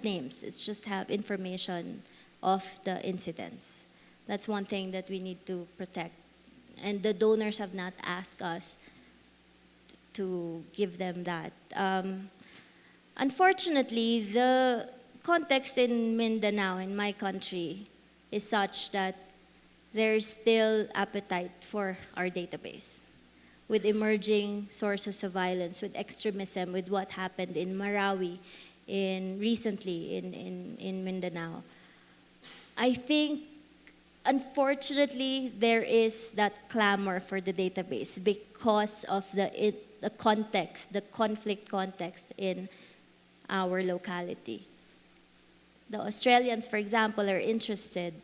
names. It's just have information of the incidents. That's one thing that we need to protect. And the donors have not asked us to give them that. Unfortunately, the context in Mindanao, in my country, is such that there's still appetite for our database. With emerging sources of violence, with extremism, with what happened in Marawi recently in Mindanao. I think, unfortunately, there is that clamor for the database because of the context, the conflict context in our locality. The Australians, for example, are interested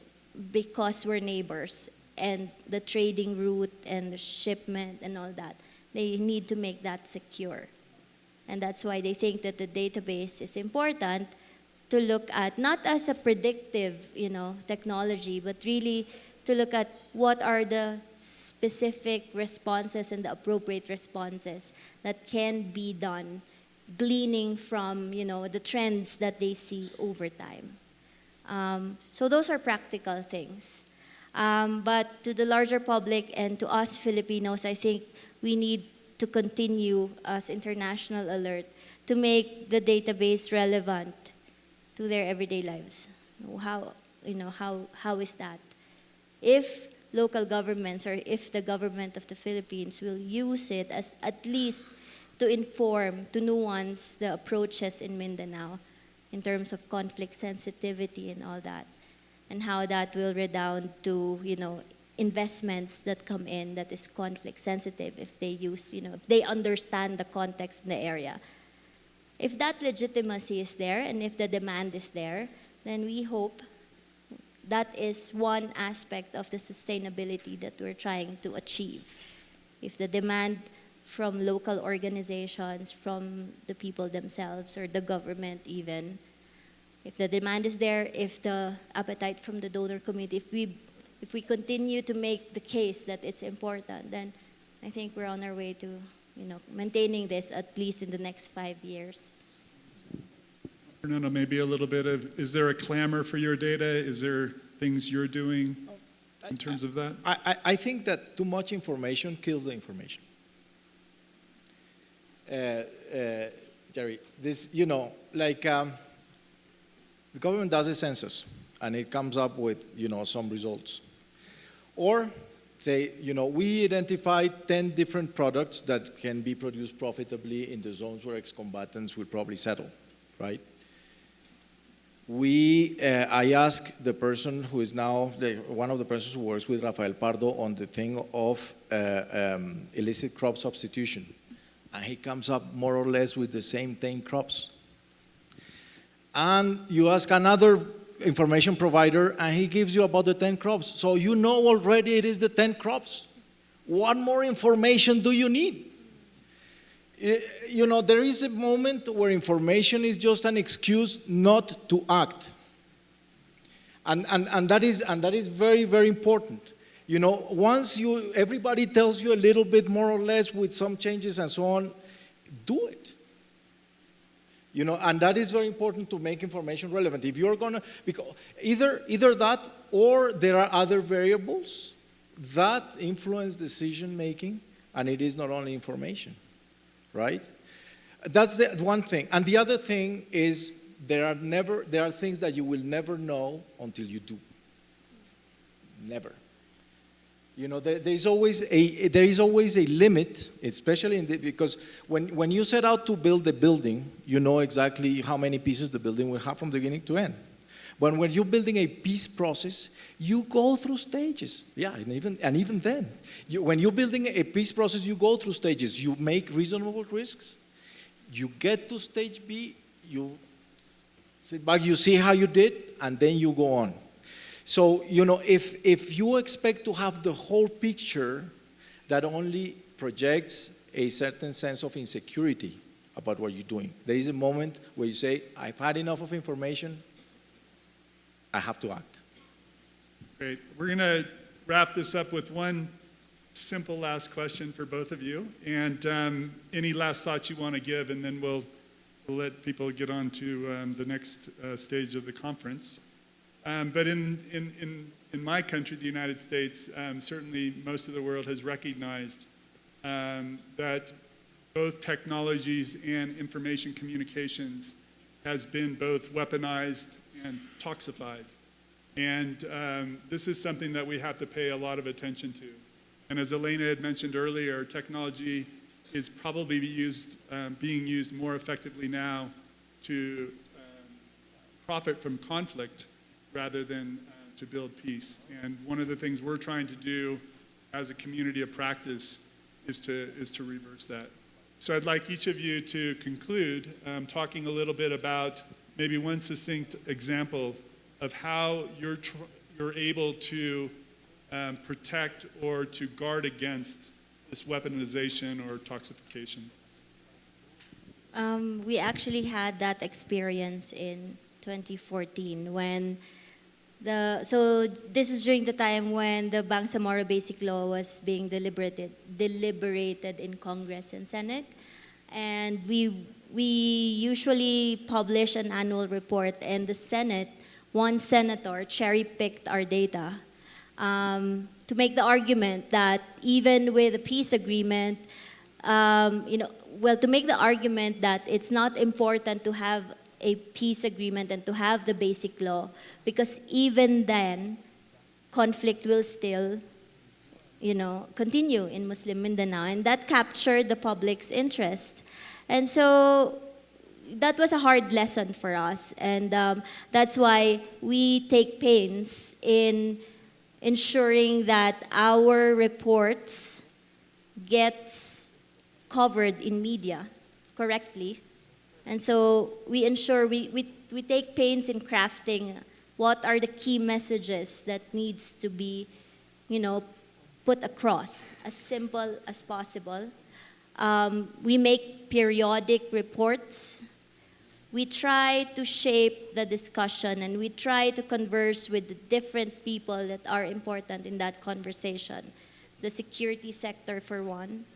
because we're neighbors and the trading route and the shipment and all that. They need to make that secure. And that's why they think that the database is important to look at, not as a predictive, technology, but really to look at what are the specific responses and the appropriate responses that can be done, gleaning from, the trends that they see over time. So those are practical things. But to the larger public and to us Filipinos, I think we need to continue as International Alert to make the database relevant to their everyday lives. How is that? If local governments or if the government of the Philippines will use it as at least to inform, to nuance the approaches in Mindanao in terms of conflict sensitivity and all that, and how that will redound to, investments that come in that is conflict sensitive if they use, if they understand the context in the area. If that legitimacy is there and if the demand is there, then we hope that is one aspect of the sustainability that we're trying to achieve. If the demand from local organizations, from the people themselves or the government even, if the demand is there, if the appetite from the donor community, if we continue to make the case that it's important, then I think we're on our way to, maintaining this at least in the next 5 years. Fernando, maybe a little bit of, is there a clamor for your data? Is there things you're doing in terms of that? I think that too much information kills the information. Jerry, this, the government does a census and it comes up with, some results. Or say, we identified 10 different products that can be produced profitably in the zones where ex-combatants will probably settle, right? I asked the person who is now, one of the persons who works with Rafael Pardo on the thing of illicit crop substitution. And he comes up more or less with the same 10 crops. And you ask another information provider and he gives you about the 10 crops. So you know already it is the 10 crops. What more information do you need? There is a moment where information is just an excuse not to act. And that is very, very important. Once everybody tells you a little bit more or less with some changes and so on, do it. And that is very important to make information relevant. If you're gonna, because either that or there are other variables that influence decision making, and it is not only information, right? That's the one thing. And the other thing is there are things that you will never know until you do. Never. There is always a limit, especially because when you set out to build a building, you know exactly how many pieces the building will have from beginning to end. But when you're building a peace process, you go through stages. Yeah, and even then, when you're building a peace process, you go through stages. You make reasonable risks. You get to stage B, you sit back, you see how you did, and then you go on. So, if you expect to have the whole picture, that only projects a certain sense of insecurity about what you're doing. There is a moment where you say, I've had enough of information, I have to act. Great. We're going to wrap this up with one simple last question for both of you. And any last thoughts you want to give, and then we'll let people get on to the next stage of the conference. But in my country, the United States, certainly most of the world has recognized that both technologies and information communications has been both weaponized and toxified. And this is something that we have to pay a lot of attention to. And as Elena had mentioned earlier, technology is probably being used more effectively now to profit from conflict rather than to build peace. And one of the things we're trying to do as a community of practice is to reverse that. So I'd like each of you to conclude talking a little bit about maybe one succinct example of how you're able to protect or to guard against this weaponization or toxification. We actually had that experience in 2014 when so this is during the time when the Bangsamoro Basic Law was being deliberated in Congress and Senate. And we usually publish an annual report, and the Senate, one senator cherry-picked our data to make the argument that even with a peace agreement, to make the argument that it's not important to have a peace agreement and to have the basic law, because even then, conflict will still, continue in Muslim Mindanao, and that captured the public's interest. And so that was a hard lesson for us, and that's why we take pains in ensuring that our reports gets covered in media correctly. And so we ensure we take pains in crafting what are the key messages that needs to be, put across as simple as possible. We make periodic reports. We try to shape the discussion, and we try to converse with the different people that are important in that conversation. The security sector, for one.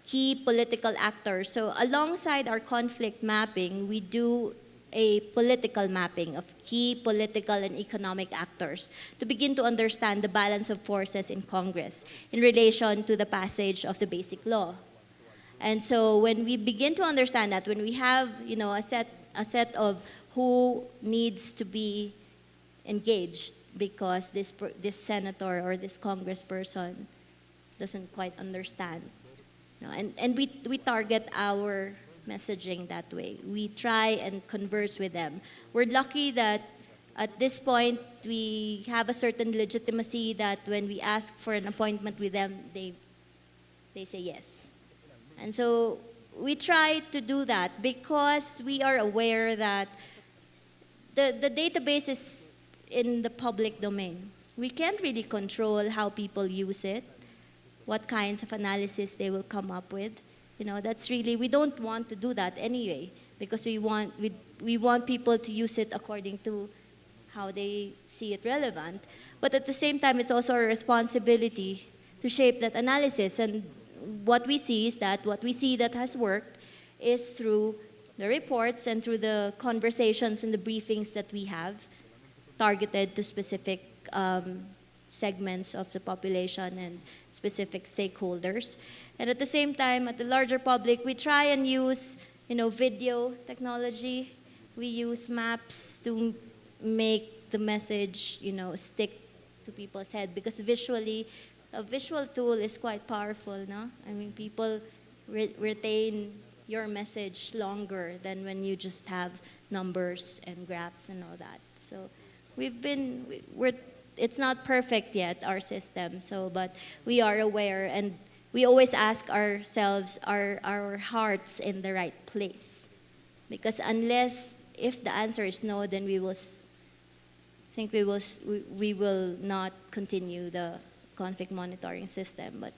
Key political actors. So alongside our conflict mapping, we do a political mapping of key political and economic actors to begin to understand the balance of forces in Congress in relation to the passage of the Basic Law. And so when we begin to understand that, when we have a set of who needs to be engaged because this senator or this congressperson doesn't quite understand. And we target our messaging that way. We try and converse with them. We're lucky that at this point we have a certain legitimacy that when we ask for an appointment with them, they say yes. And so we try to do that because we are aware that the database is in the public domain. We can't really control how people use it, what kinds of analysis they will come up with. That's really, we don't want to do that anyway, because we want people to use it according to how they see it relevant. But at the same time, it's also our responsibility to shape that analysis. And what we see is that what we see that has worked is through the reports and through the conversations and the briefings that we have targeted to specific segments of the population and specific stakeholders. And at the same time, at the larger public, we try and use, video technology. We use maps to make the message, stick to people's head, because visually, a visual tool is quite powerful, no? I mean, people retain your message longer than when you just have numbers and graphs and all that. So it's not perfect yet, our system, but we are aware, and we always ask ourselves, are our hearts in the right place? Because if the answer is no, then we will not continue the conflict monitoring system. But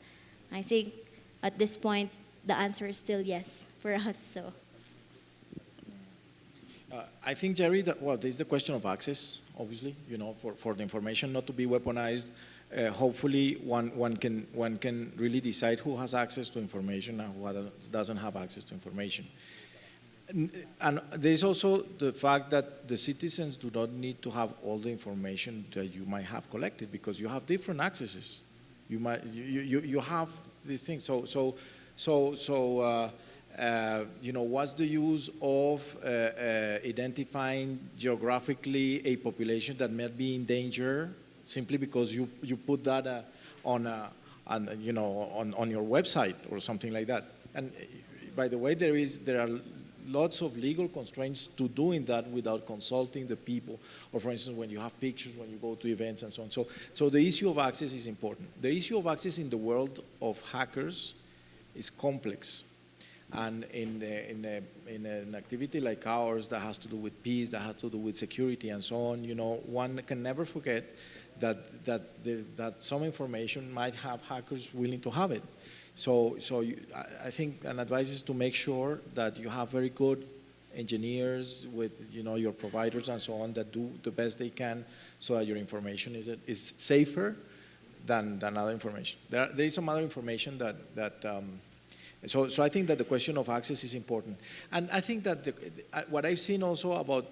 I think at this point, the answer is still yes for us. So. I think, Jerry, that, well, there's the question of access, obviously, for the information not to be weaponized. Hopefully, one can really decide who has access to information and who doesn't have access to information. And there's also the fact that the citizens do not need to have all the information that you might have collected, because you have different accesses. You have these things. What's the use of identifying geographically a population that might be in danger simply because you put that on your website or something like that? And by the way, there are lots of legal constraints to doing that without consulting the people, or for instance, when you have pictures, when you go to events and so on. So the issue of access is important. The issue of access in the world of hackers is complex. And in an activity like ours that has to do with peace, that has to do with security and so on, one can never forget that some information might have hackers willing to have it. So I think an advice is to make sure that you have very good engineers with your providers and so on that do the best they can so that your information is safer than other information. There is some other information so I think that the question of access is important. And I think that what I've seen also about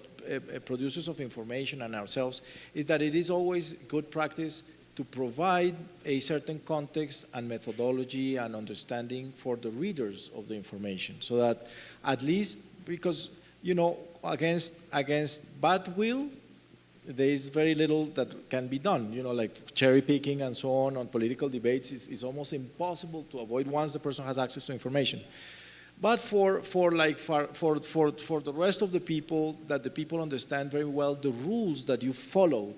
producers of information and ourselves is that it is always good practice to provide a certain context and methodology and understanding for the readers of the information, so that at least, because against bad will, there is very little that can be done. Like cherry picking and so on political debates is almost impossible to avoid once the person has access to information. But for the rest of the people, that the people understand very well the rules that you follow,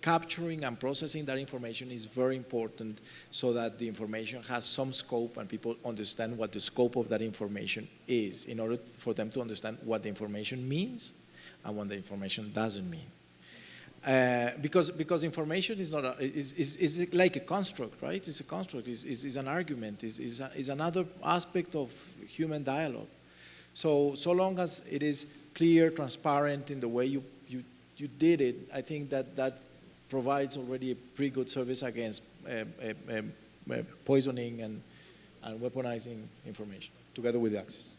capturing and processing that information is very important, so that the information has some scope and people understand what the scope of that information is, in order for them to understand what the information means and what the information doesn't mean. Because information is not is like a construct, right? It's a construct. Is an argument. Is another aspect of human dialogue. So long as it is clear, transparent in the way you did it, I think that provides already a pretty good service against poisoning and weaponizing information, together with the access.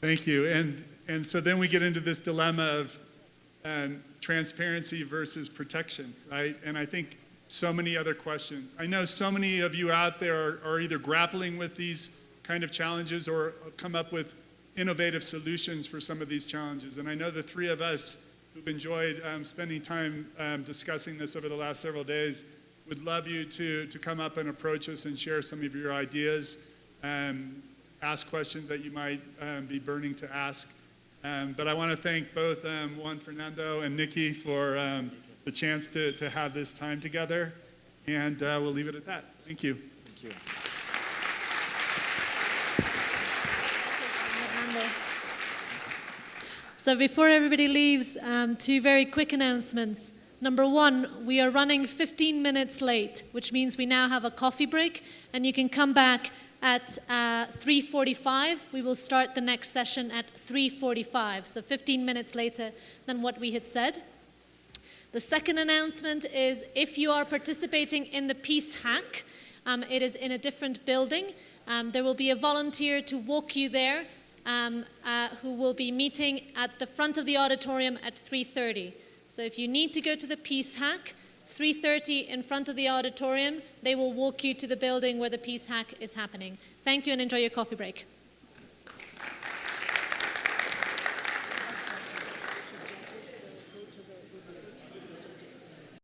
Thank you. And so then we get into this dilemma of transparency versus protection, right? And I think so many other questions. I know so many of you out there are either grappling with these kind of challenges or come up with innovative solutions for some of these challenges. And I know the three of us who've enjoyed spending time discussing this over the last several days would love you to come up and approach us and share some of your ideas, ask questions that you might be burning to ask. But I want to thank both Juan, Fernando, and Nikki for the chance to have this time together. And we'll leave it at that. Thank you. Thank you. So before everybody leaves, two very quick announcements. Number one, we are running 15 minutes late, which means we now have a coffee break, and you can come back at 3:45. We will start the next session at 3:45, so 15 minutes later than what we had said. The second announcement is, if you are participating in the Peace Hack, it is in a different building. There will be a volunteer to walk you there, who will be meeting at the front of the auditorium at 3:30. So if you need to go to the Peace Hack, 3:30 in front of the auditorium, they will walk you to the building where the Peace Hack is happening. Thank you and enjoy your coffee break.